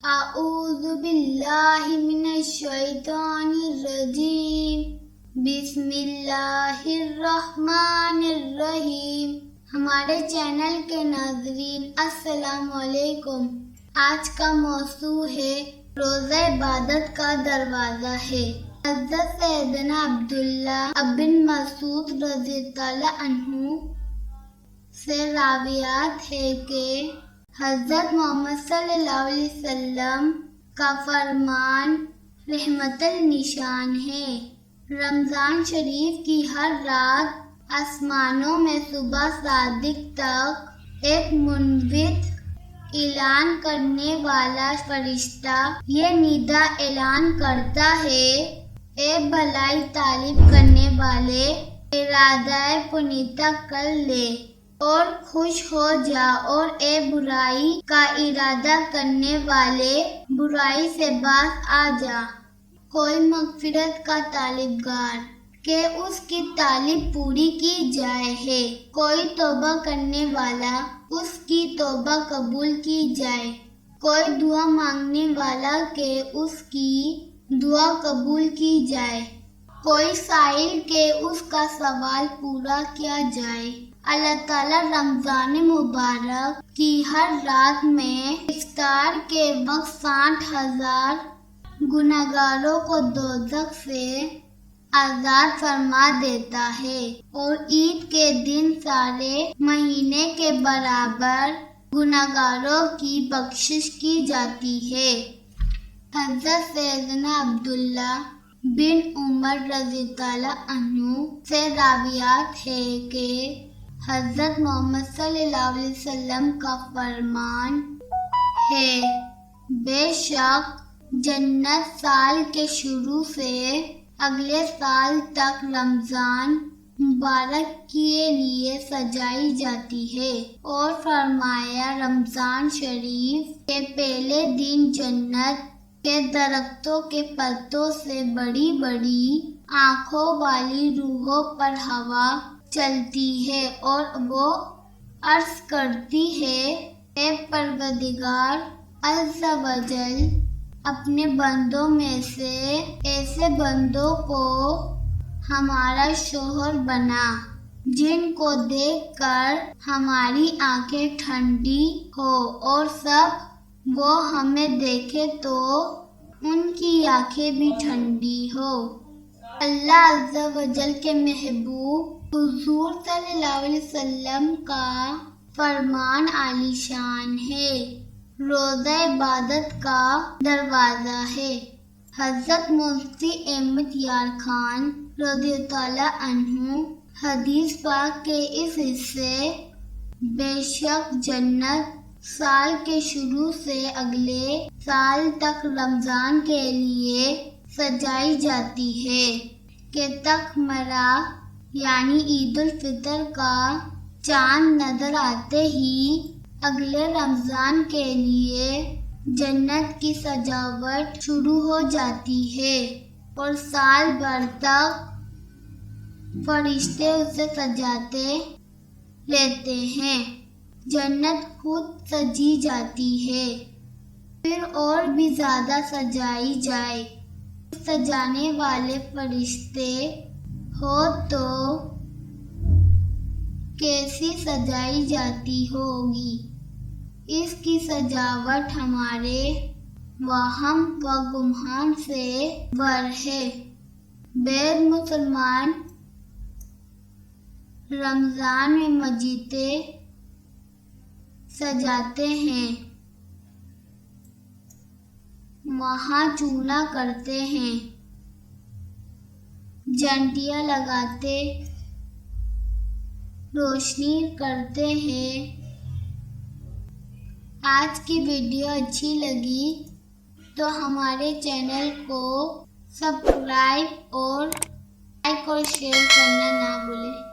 اعوذ باللہ من الشیطان الرجیم بسم اللہ الرحمن الرحیم۔ ہمارے چینل کے ناظرین السلام علیکم۔ آج کا موضوع ہے روزہ عبادت کا دروازہ ہے۔ حضرت سیدنا عبداللہ بن مسعود رضی اللہ عنہ سے روایت ہے کہ حضرت محمد صلی اللہ علیہ وسلم کا فرمان رحمت النشان ہے۔ رمضان شریف کی ہر رات آسمانوں میں صبح صادق تک ایک منبت اعلان کرنے والا فرشتہ یہ ندا اعلان کرتا ہے، اے بھلائی طالب کرنے والے، ارادہ پنیتا کر لے اور خوش ہو جا، اور اے برائی کا ارادہ کرنے والے، برائی سے باز آ جا۔ کوئی مغفرت کا طالبگار کہ اس کی طالب پوری کی جائے ہے، کوئی توبہ کرنے والا اس کی توبہ قبول کی جائے، کوئی دعا مانگنے والا کہ اس کی دعا قبول کی جائے، کوئی سائل کہ اس کا سوال پورا کیا جائے۔ اللہ تعالیٰ رمضان مبارک کی ہر رات میں افطار کے وقت 60,000 گنہگاروں کو دوزخ سے آزاد فرما دیتا ہے، اور عید کے دن سارے مہینے کے برابر گنہگاروں کی بخشش کی جاتی ہے۔ حضرت سیدنا عبداللہ بن عمر رضی اللہ عنہ سے روایت ہے کہ حضرت محمد صلی اللہ علیہ وسلم کا فرمان ہے، بے شک جنت سال کے شروع سے اگلے سال تک رمضان مبارک کے لیے سجائی جاتی ہے، اور فرمایا رمضان شریف کے پہلے دن جنت کے درختوں کے پتوں سے بڑی بڑی آنکھوں والی روحوں پر ہوا چلتی ہے، اور وہ عرض کرتی ہے، اے پروردگار عز و جل، اپنے بندوں میں سے ایسے بندوں کو ہمارا شوہر بنا جن کو دیکھ کر ہماری آنکھیں ٹھنڈی ہو، اور سب وہ ہمیں دیکھے تو ان کی آنکھیں بھی ٹھنڈی ہو۔ اللہ عز و جل کے محبوب حضور صلی اللہ علیہ وسلم کا فرمان عالی شان ہے، روزہ عبادت کا دروازہ ہے۔ حضرت مفتی احمد یار خان رضی اللہ عنہ حدیث پاک کے اس حصے بے شک جنت سال کے شروع سے اگلے سال تک رمضان کے لیے سجائی جاتی ہے کہ تکمرہ یعنی عید الفطر کا چاند نظر آتے ہی اگلے رمضان کے لیے جنت کی سجاوٹ شروع ہو جاتی ہے، اور سال بھر تک فرشتے اسے سجاتے رہتے ہیں۔ جنت خود سجی جاتی ہے، پھر اور بھی زیادہ سجائی جائے۔ سجانے والے فرشتے ہو تو کیسی سجائی جاتی ہوگی۔ اس کی سجاوٹ ہمارے وہم و گمان سے بر ہے۔ بعض مسلمان رمضان میں مسجدیں سجاتے ہیں، وہاں چولہا کرتے ہیں، گھنٹیاں لگاتے، روشنی کرتے ہیں۔ آج کی ویڈیو اچھی لگی تو ہمارے چینل کو سبسکرائب اور لائک اور شیئر کرنا نہ بھولیں۔